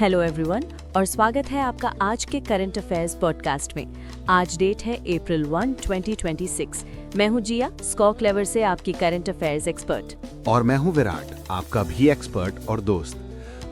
Hello everyone और स्वागत है आपका आज के करंट अफेयर्स पॉडकास्ट में। आज डेट है अप्रैल 1, 2026। मैं हूं जिया, स्कॉ क्लेवर से आपकी करंट अफेयर्स एक्सपर्ट। और मैं हूं विराट, आपका भी एक्सपर्ट और दोस्त।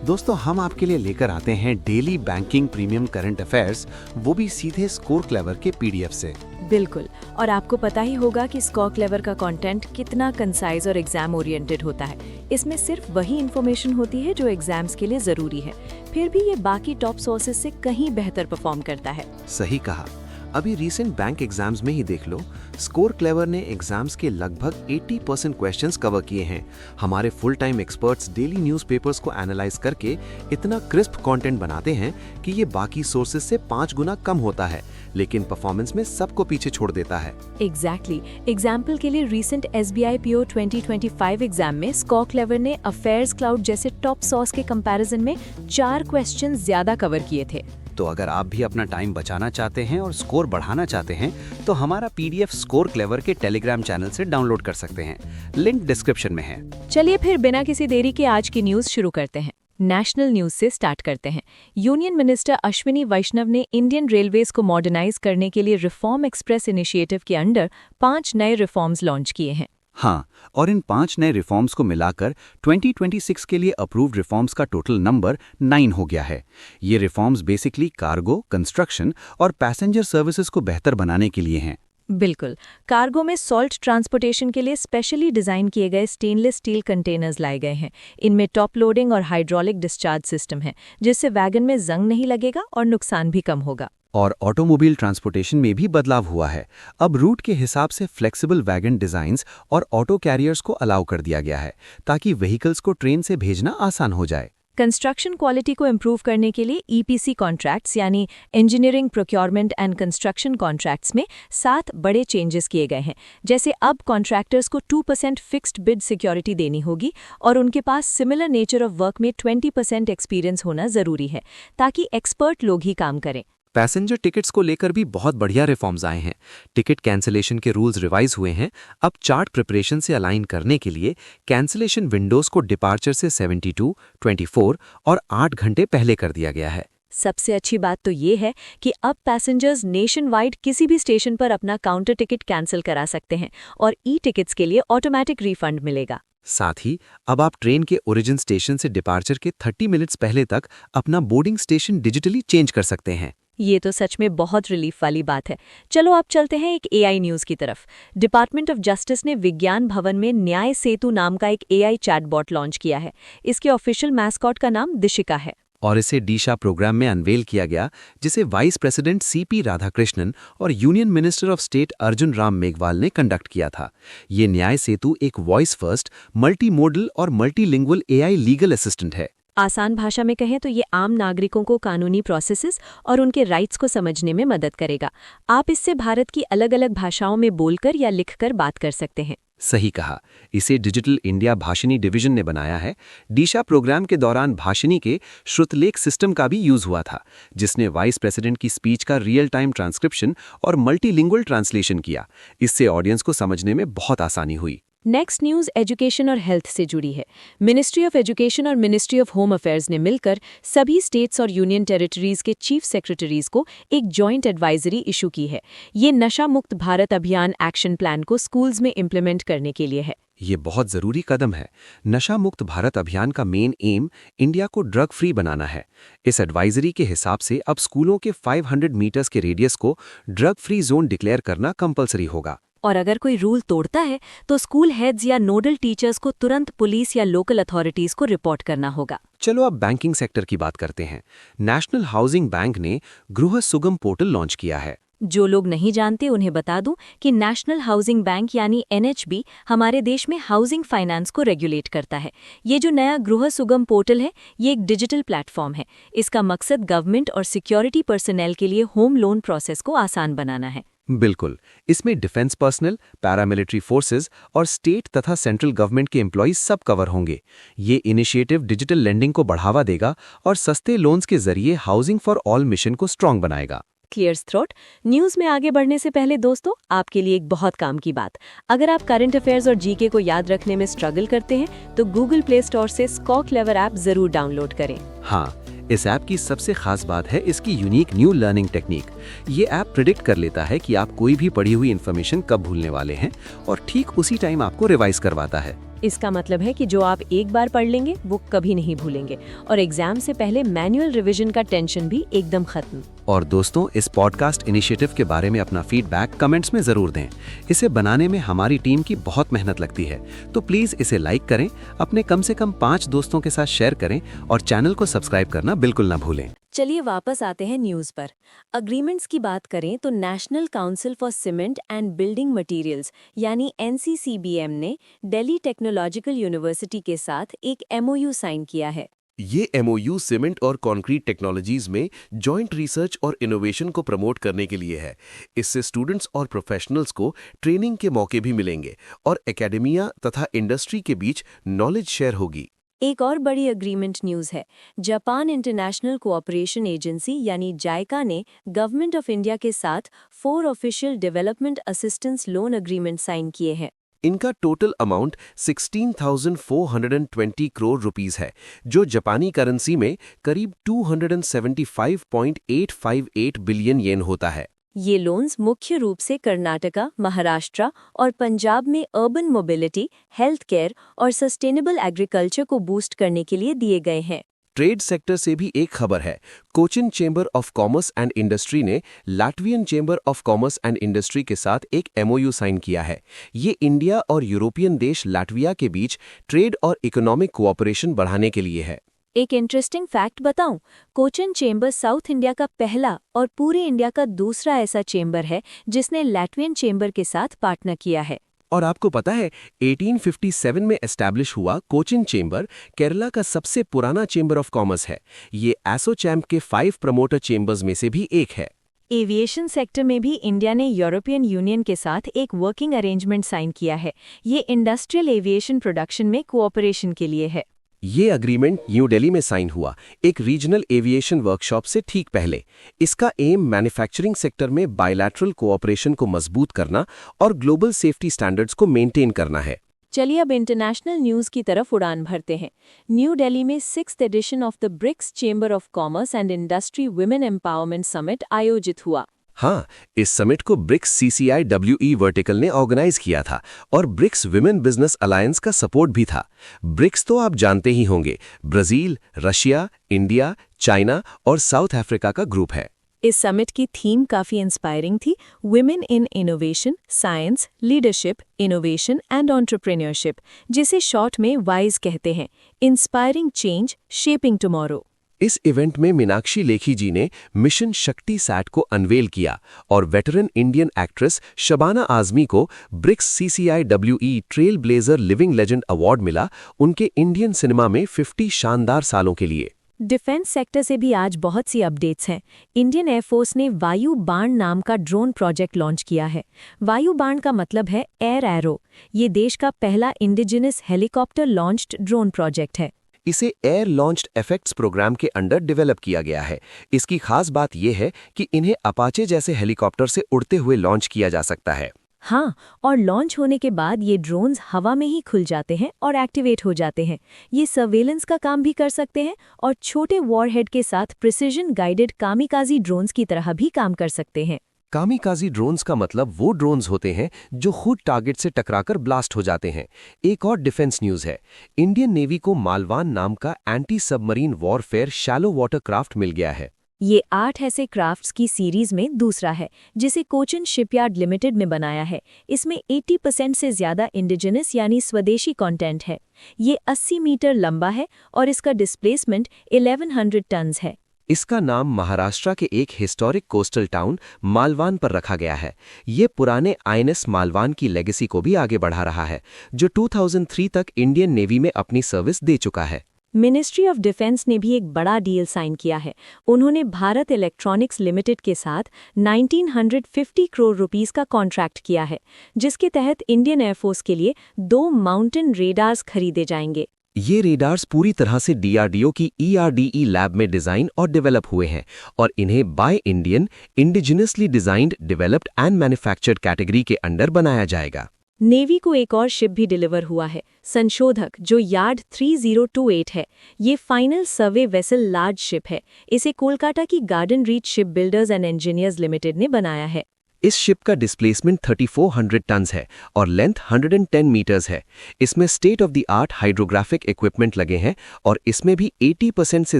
दोस्तों, हम आपके लिए लेकर आते हैं daily banking premium current affairs, वो भी सीधे स्कोर क्लेवर के पीडीएफ से। बिल्कुल, और आपको पता ही होगा कि स्कॉ क्लेवर का कंटेंट कितना कंसाइज और एग्जाम ओरिएंटेड होता है। इसमें सिर्फ वही इन्फॉर्मेशन होती है जो एग्जाम्स के लिए जरूरी है, फिर भी ये बाकी टॉप सोर्सेज से कहीं बेहतर परफॉर्म करता है। सही कहा। अभी रीसेंट बैंक एग्जाम्स में ही देख लो, स्कोर क्लेवर ने एग्जाम्स के लगभग 80% क्वेश्चंस कवर किए हैं। हमारे full time experts daily newspapers को एनालाइज करके इतना क्रिस्प कंटेंट बनाते हैं कि ये बाकी सोर्सेज से 5 गुना कम होता है, लेकिन परफॉर्मेंस में सबको पीछे छोड़ देता है। एग्जैक्टली। एग्जाम्पल के लिए रीसेंट SBI PO 2025 एग्जाम में स्कॉ क्लेवर ने अफेयर्स क्लाउड जैसे टॉप सोर्स के कंपैरिजन में 4 क्वेश्चन ज्यादा कवर किए थे। तो अगर आप भी अपना टाइम बचाना चाहते हैं और स्कोर बढ़ाना चाहते हैं तो हमारा PDF स्कोर क्लेवर के टेलीग्राम चैनल से डाउनलोड कर सकते हैं। लिंक डिस्क्रिप्शन में है। चलिए फिर बिना किसी देरी के आज की न्यूज शुरू करते हैं। नेशनल न्यूज से स्टार्ट करते हैं। यूनियन मिनिस्टर अश्विनी वैष्णव ने इंडियन रेलवेज को मॉडर्नाइज करने के लिए रिफॉर्म एक्सप्रेस इनिशिएटिव के अंडर 5 नए रिफॉर्म्स लॉन्च किए हैं। हाँ, और इन 5 नए रिफॉर्म्स को मिलाकर 2026 के लिए अप्रूव्ड रिफॉर्म्स का टोटल नंबर 9 हो गया है। ये रिफॉर्म्स बेसिकली कार्गो, कंस्ट्रक्शन और पैसेंजर सर्विसेज को बेहतर बनाने के लिए हैं। बिल्कुल। कार्गो में सॉल्ट ट्रांसपोर्टेशन के लिए स्पेशली डिजाइन किए गए स्टेनलेस स्टील कंटेनर्स लाए गए हैं। इनमें टॉप लोडिंग और हाइड्रोलिक डिस्चार्ज सिस्टम है, जिससे वैगन में जंग नहीं लगेगा और नुकसान भी कम होगा। और ऑटोमोबाइल ट्रांसपोर्टेशन में भी बदलाव हुआ है। अब रूट के हिसाब से फ्लेक्सिबल वैगन डिजाइन्स और ऑटो कैरियर्स को अलाउ कर दिया गया है, ताकि व्हीकल्स को ट्रेन से भेजना आसान हो जाए। कंस्ट्रक्शन क्वालिटी को इम्प्रूव करने के लिए EPC कॉन्ट्रैक्ट्स यानी engineering procurement and construction contracts में 7 बड़े चेंजेस किए गए हैं। जैसे अब कॉन्ट्रैक्टर्स को 2% फिक्स्ड बिड सिक्योरिटी देनी होगी और उनके पास सिमिलर नेचर ऑफ वर्क में 20% एक्सपीरियंस होना जरूरी है, ताकि एक्सपर्ट लोग ही काम करें। पैसेंजर टिकट्स को लेकर भी बहुत बढ़िया रिफॉर्म्स आए हैं। टिकट कैंसिलेशन के रूल्स रिवाइज हुए हैं। अब चार्ट प्रिपरेशन से अलाइन करने के लिए कैंसिलेशन विंडोज को डिपार्चर से 72, 24 और 8 घंटे पहले कर दिया गया है। सबसे अच्छी बात तो ये है कि अब पैसेंजर्स नेशन वाइड किसी भी स्टेशन पर अपना काउंटर टिकट कैंसिल करा सकते हैं और ई-टिकट्स के लिए ऑटोमेटिक रिफंड मिलेगा। साथ ही अब आप ट्रेन के ओरिजिन स्टेशन से डिपार्चर के 30 मिनट्स पहले तक अपना बोर्डिंग स्टेशन डिजिटली चेंज कर सकते हैं। ये तो सच में बहुत रिलीफ वाली बात है। चलो आप चलते हैं एक AI न्यूज की तरफ। डिपार्टमेंट ऑफ जस्टिस ने विज्ञान भवन में न्याय सेतु नाम का एक AI चैटबॉट लॉन्च किया है। इसके ऑफिशियल मैस्कॉट का नाम दिशिका है और इसे डीशा प्रोग्राम में अनवेल किया गया, जिसे वाइस प्रेसिडेंट CP राधाकृष्णन और union minister of state Arjun Ram Meghwal ने कंडक्ट किया था। ये न्याय सेतु एक वॉइस फर्स्ट, मल्टी मोडल और मल्टीलिंगुअल AI लीगल असिस्टेंट है। आसान भाषा में कहें तो ये आम नागरिकों को कानूनी प्रोसेसेस और उनके राइट्स को समझने में मदद करेगा। आप इससे भारत की अलग अलग भाषाओं में बोलकर या लिखकर बात कर सकते हैं। सही कहा। इसे डिजिटल इंडिया भाषिनी डिवीजन ने बनाया है। डीशा प्रोग्राम के दौरान भाषिनी के श्रुतलेख सिस्टम का भी यूज हुआ था, जिसने वाइस प्रेसिडेंट की स्पीच का रियल टाइम ट्रांसक्रिप्शन और मल्टीलिंगुअल ट्रांसलेशन किया। इससे ऑडियंस को समझने में बहुत आसानी हुई। नेक्स्ट न्यूज एजुकेशन और हेल्थ से जुड़ी है। मिनिस्ट्री ऑफ एजुकेशन और मिनिस्ट्री ऑफ होम अफेयर्स ने मिलकर सभी स्टेट्स और यूनियन टेरिटरीज के चीफ सेक्रेटरीज को एक जॉइंट एडवाइजरी इशू की है। ये नशा मुक्त भारत अभियान एक्शन प्लान को स्कूल्स में इम्प्लीमेंट करने के लिए है। ये बहुत जरूरी कदम है। नशा मुक्त भारत अभियान का मेन एम इंडिया को ड्रग फ्री बनाना है। इस एडवाइजरी के हिसाब से अब स्कूलों के 500 मीटर्स के रेडियस को ड्रग फ्री जोन डिक्लेयर करना कंपलसरी होगा। और अगर कोई रूल तोड़ता है तो स्कूल हेड्स या नोडल टीचर्स को तुरंत पुलिस या लोकल अथॉरिटीज को रिपोर्ट करना होगा। चलो अब बैंकिंग सेक्टर की बात करते हैं। नेशनल हाउसिंग बैंक ने गृह सुगम पोर्टल लॉन्च किया है। जो लोग नहीं जानते उन्हें बता दूं कि नेशनल हाउसिंग बैंक यानी NHB हमारे देश में हाउसिंग फाइनेंस को रेगुलेट करता है। ये जो नया गृह सुगम पोर्टल है, ये एक डिजिटल प्लेटफॉर्म है। इसका मकसद गवर्नमेंट और सिक्योरिटी पर्सनल के लिए होम लोन प्रोसेस को आसान बनाना है। बिल्कुल। इसमें डिफेंस पर्सनल, पैरामिलिट्री फोर्सेस और स्टेट तथा सेंट्रल गवर्नमेंट के एम्प्लॉयज सब कवर होंगे। ये इनिशिएटिव डिजिटल लेंडिंग को बढ़ावा देगा और सस्ते लोन्स के जरिए हाउसिंग फॉर ऑल मिशन को स्ट्रॉन्ग बनाएगा। Clear throat. न्यूज में आगे बढ़ने से पहले दोस्तों, आपके लिए एक बहुत काम की बात। अगर आप करंट अफेयर्स और जीके को याद रखने में स्ट्रगल करते हैं तो गूगल प्ले स्टोर से स्कॉ क्लेवर ऐप जरूर डाउनलोड करें। हाँ, इस ऐप की सबसे खास बात है इसकी यूनिक न्यू लर्निंग टेक्निक। ये ऐप प्रिडिक्ट कर लेता है कि आप कोई भी पढ़ी हुई इन्फॉर्मेशन कब भूलने वाले हैं और ठीक उसी टाइम आपको रिवाइज करवाता है। इसका मतलब है कि जो आप एक बार पढ़ लेंगे वो कभी नहीं भूलेंगे और एग्जाम से पहले मैनुअल रिवीजन का टेंशन भी एकदम खत्म। और दोस्तों, इस पॉडकास्ट इनिशिएटिव के बारे में अपना फीडबैक कमेंट्स में जरूर दें। इसे बनाने में हमारी टीम की बहुत मेहनत लगती है, तो प्लीज इसे लाइक करें, अपने कम से कम 5 दोस्तों के साथ शेयर करें और चैनल को सब्सक्राइब करना बिल्कुल ना भूलें। चलिए वापस आते हैं न्यूज़ पर। अग्रीमेंट्स की बात करें तो national council for cement and building materials यानी NCCBM ने दिल्ली टेक्नोलॉजिकल यूनिवर्सिटी के साथ एक MOU साइन किया है। ये MOU सीमेंट और कंक्रीट टेक्नोलॉजीज में जॉइंट रिसर्च और इनोवेशन को प्रमोट करने के लिए है। इससे स्टूडेंट्स और प्रोफेशनल्स को ट्रेनिंग के मौके भी मिलेंगे और एकेडमिया तथा इंडस्ट्री के बीच नॉलेज शेयर होगी। एक और बड़ी एग्रीमेंट न्यूज़ है। जापान इंटरनेशनल कोऑपरेशन एजेंसी यानी जाइका ने गवर्नमेंट ऑफ इंडिया के साथ 4 official development assistance loan agreement sign किए हैं। इनका टोटल अमाउंट 16,420 करोड़ रुपीस है, जो जापानी करेंसी में करीब 275.858 बिलियन येन होता है। ये लोन्स मुख्य रूप से कर्नाटका, महाराष्ट्र और पंजाब में अर्बन मोबिलिटी, हेल्थ केयर और सस्टेनेबल एग्रीकल्चर को बूस्ट करने के लिए दिए गए हैं। ट्रेड सेक्टर से भी एक खबर है। Cochin chamber of commerce and industry ने Latvian chamber of commerce and industry के साथ एक MOU साइन किया है। ये इंडिया और यूरोपियन देश लाटविया के बीच ट्रेड और इकोनॉमिक कोऑपरेशन बढ़ाने के लिए है। एक इंटरेस्टिंग फैक्ट बताऊं, कोचिन चेंबर साउथ इंडिया का पहला और पूरे इंडिया का दूसरा ऐसा चेंबर है जिसने लैटवियन चेंबर के साथ पार्टनर किया है। और आपको पता है 1857 में एस्टैब्लिश हुआ कोचिन चेंबर केरला का सबसे पुराना चेंबर ऑफ कॉमर्स है। ये एसोचैम के 5 प्रमोटर चेंबर्स में से भी एक है। एविएशन सेक्टर में भी इंडिया ने यूरोपियन यूनियन के साथ एक वर्किंग अरेंजमेंट साइन किया है। ये इंडस्ट्रियल एविएशन प्रोडक्शन में कोऑपरेशन के लिए है। ये अग्रीमेंट न्यू दिल्ली में साइन हुआ, एक रीजनल एविएशन वर्कशॉप से ठीक पहले। इसका एम मैन्युफैक्चरिंग सेक्टर में बायलैटरल कोऑपरेशन को मजबूत करना और ग्लोबल सेफ्टी स्टैंडर्ड्स को मेंटेन करना है। चलिए अब इंटरनेशनल न्यूज़ की तरफ उड़ान भरते हैं। न्यू दिल्ली में 6th edition of the BRICS chamber of commerce and industry women empowerment summit आयोजित हुआ। हाँ, इस समिट को ब्रिक्स CCIWE वर्टिकल ने ऑर्गेनाइज किया था और ब्रिक्स विमेन बिजनेस अलायंस का सपोर्ट भी था। ब्रिक्स तो आप जानते ही होंगे, ब्राजील, रशिया, इंडिया, चाइना और साउथ अफ्रीका का ग्रुप है। इस समिट की थीम काफी इंस्पायरिंग थी, women in innovation, science, leadership, innovation and entrepreneurship, जिसे शॉर्ट में वाइज कहते हैं। Inspiring change, shaping tomorrow. इस इवेंट में मीनाक्षी लेखी जी ने मिशन शक्ति सैट को अनवेल किया और veteran Indian actress Shabana Azmi को BRICS CCIWE trailblazer living legend award मिला उनके इंडियन सिनेमा में 50 शानदार सालों के लिए। डिफेंस सेक्टर से भी आज बहुत सी अपडेट्स हैं। इंडियन एयरफोर्स ने वायु बाण नाम का ड्रोन प्रोजेक्ट लॉन्च किया है। वायु बाण का मतलब है एयर एरो। ये देश का पहला indigenous helicopter launched drone project है। इसे एयर लॉन्च्ड इफेक्ट्स प्रोग्राम के अंडर डेवलप किया गया है। इसकी खास बात यह है कि इन्हें अपाचे जैसे हेलीकॉप्टर से उड़ते हुए लॉन्च किया जा सकता है। हाँ, और लॉन्च होने के बाद ये ड्रोन्स हवा में ही खुल जाते हैं और एक्टिवेट हो जाते हैं। ये सर्वेलेंस का काम भी कर सकते हैं और छोटे वॉरहेड के साथ प्रिसिजन गाइडेड कामिकाजी ड्रोन्स की तरह भी काम कर सकते हैं। कामिकाजी ड्रोन्स का मतलब वो ड्रोन्स होते हैं जो खुद टारगेट से टकराकर ब्लास्ट हो जाते हैं। एक और डिफेंस न्यूज है, इंडियन नेवी को मालवान नाम का anti submarine warfare shallow water craft मिल गया है। ये 8 ऐसे क्राफ्ट्स की सीरीज में दूसरा है, जिसे कोचिन शिपयार्ड लिमिटेड ने बनाया है। इसमें 80% से ज्यादा इंडिजिनस यानी स्वदेशी कंटेंट है। ये 80 मीटर लंबा है और इसका डिस्प्लेसमेंट 1100 टन्स है। इसका नाम महाराष्ट्र के एक हिस्टोरिक कोस्टल टाउन मालवान पर रखा गया है। ये पुराने INS मालवान की लेगेसी को भी आगे बढ़ा रहा है, जो 2003 तक इंडियन नेवी में अपनी सर्विस दे चुका है। मिनिस्ट्री ऑफ डिफेंस ने भी एक बड़ा डील साइन किया है। उन्होंने भारत इलेक्ट्रॉनिक्स लिमिटेड के साथ 1950 करोड़ रुपीस का कॉन्ट्रैक्ट किया है, जिसके तहत इंडियन एयरफोर्स के लिए 2 माउंटेन रेडार्स खरीदे जाएंगे। ये रेडार्स पूरी तरह से DRDO की ERDE लैब में डिजाइन और डेवलप हुए हैं और इन्हें by Indian, indigenously designed, developed and manufactured category के अंडर बनाया जाएगा। नेवी को एक और शिप भी डिलीवर हुआ है, संशोधक, जो यार्ड 3028 है। ये फाइनल सर्वे वेसल लार्ज शिप है। इसे कोलकाता की garden reach ship builders and engineers limited ने बनाया है। इस शिप का डिस्प्लेसमेंट 3400 टन्स है और लेंथ 110 मीटर्स है। इसमें state of the art hydrographic equipment लगे हैं और इसमें भी 80% से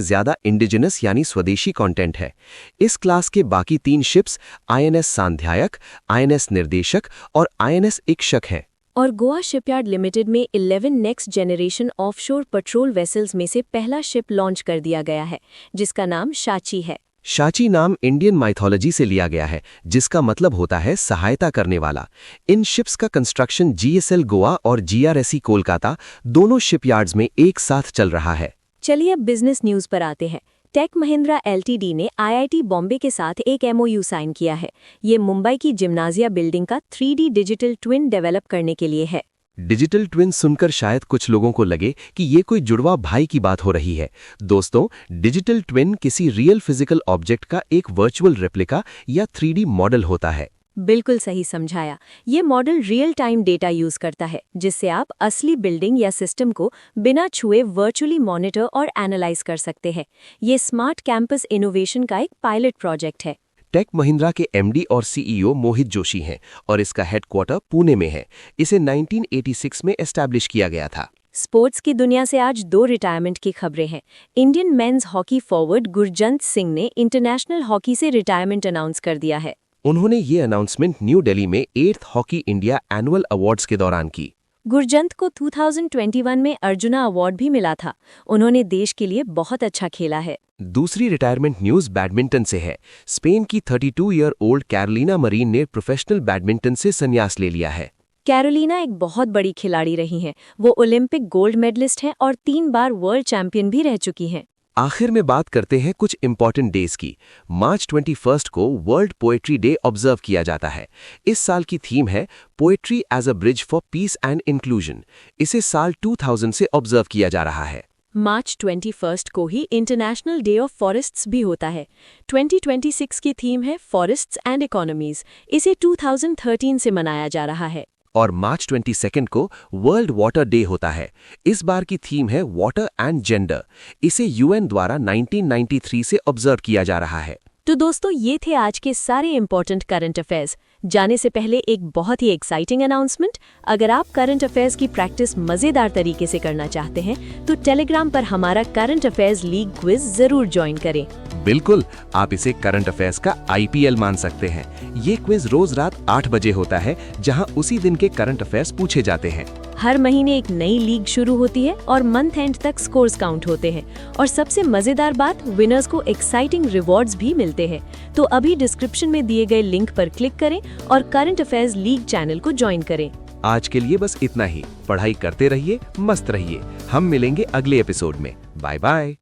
ज्यादा इंडिजिनस यानी स्वदेशी कंटेंट है। इस क्लास के बाकी 3 शिप्स INS सांध्यायक, INS निर्देशक और INS इक्षक हैं। और गोवा शिपयार्ड लिमिटेड में 11 next generation offshore patrol vessels में से पहला शिप लॉन्च कर दिया गया है, जिसका नाम शाची है। शाची नाम इंडियन माइथोलॉजी से लिया गया है, जिसका मतलब होता है सहायता करने वाला। इन शिप्स का कंस्ट्रक्शन GSL गोवा और GRSE कोलकाता दोनों शिपयार्ड्स में एक साथ चल रहा है। चलिए अब बिजनेस न्यूज पर आते हैं। टेक महिंद्रा LTD ने IIT बॉम्बे के साथ एक MOU साइन किया है। ये मुंबई की जिम्नाजिया बिल्डिंग का 3D डिजिटल ट्विन डेवलप करने के लिए है। डिजिटल ट्विन सुनकर शायद कुछ लोगों को लगे कि ये कोई जुड़वा भाई की बात हो रही है। दोस्तों, डिजिटल ट्विन किसी रियल फिजिकल ऑब्जेक्ट का एक वर्चुअल रेप्लिका या 3D मॉडल होता है। बिल्कुल सही समझाया। ये model real time data use करता है, जिससे आप असली बिल्डिंग या सिस्टम को बिना छुए वर्चुअली मॉनिटर और एनालाइज कर सकते हैं। ये स्मार्ट कैंपस इनोवेशन का एक पायलट प्रोजेक्ट है। टेक महिंद्रा के MD और CEO मोहित जोशी हैं और इसका हेडक्वार्टर पुणे में है। इसे 1986 में एस्टैब्लिश किया गया था। स्पोर्ट्स की दुनिया से आज 2 रिटायरमेंट की खबरें हैं। Indian men's hockey forward Gurjant Singh ने इंटरनेशनल हॉकी से रिटायरमेंट अनाउंस कर दिया है। उन्होंने ये अनाउंसमेंट न्यू दिल्ली में 8th hockey India annual awards के दौरान की। गुरजंत को 2021 में अर्जुना अवार्ड भी मिला था। उन्होंने देश के लिए बहुत अच्छा खेला है। दूसरी रिटायरमेंट न्यूज बैडमिंटन से है। स्पेन की 32 ईयर ओल्ड कैरोलिना मरीन ने प्रोफेशनल बैडमिंटन से संन्यास ले लिया है। कैरोलिना एक बहुत बड़ी खिलाड़ी रही हैं। वो ओलंपिक गोल्ड मेडलिस्ट हैं और 3 बार वर्ल्ड चैंपियन भी रह चुकी हैं। आखिर में बात करते हैं कुछ इंपॉर्टेंट डेज की। मार्च 21 को वर्ल्ड पोएट्री डे ऑब्जर्व किया जाता है। इस साल की थीम है poetry as a bridge for peace and inclusion. इसे साल 2000 से ऑब्जर्व किया जा रहा है। मार्च 21 को ही इंटरनेशनल डे ऑफ फॉरेस्ट्स भी होता है। 2026 की थीम है फॉरेस्ट्स एंड इकोनॉमीज। इसे 2013 से मनाया जा रहा है। और मार्च 22 को वर्ल्ड वाटर डे होता है। इस बार की थीम है वाटर एंड जेंडर। इसे UN द्वारा 1993 से ऑब्जर्व किया जा रहा है। तो दोस्तों, ये थे आज के सारे इंपॉर्टेंट करंट अफेयर्स। जाने से पहले एक बहुत ही एक्साइटिंग अनाउंसमेंट। अगर आप करंट अफेयर्स की प्रैक्टिस मजेदार तरीके से करना चाहते हैं तो टेलीग्राम पर हमारा करंट अफेयर्स लीग क्विज जरूर ज्वाइन करें। बिल्कुल, आप इसे करंट अफेयर्स का IPL मान सकते हैं। ये क्विज रोज रात 8 बजे होता है, जहां उसी दिन के करंट अफेयर्स पूछे जाते हैं। हर महीने एक नई लीग शुरू होती है और मंथ एंड तक स्कोर्स काउंट होते हैं। और सबसे मजेदार बात, विनर्स को एक्साइटिंग रिवॉर्ड्स भी मिलते हैं। तो अभी डिस्क्रिप्शन में दिए गए लिंक पर क्लिक करें और करंट अफेयर्स लीग चैनल को ज्वाइन करें। आज के लिए बस इतना ही। पढ़ाई करते रहिए, मस्त रहिए। हम मिलेंगे अगले एपिसोड में। Bye bye.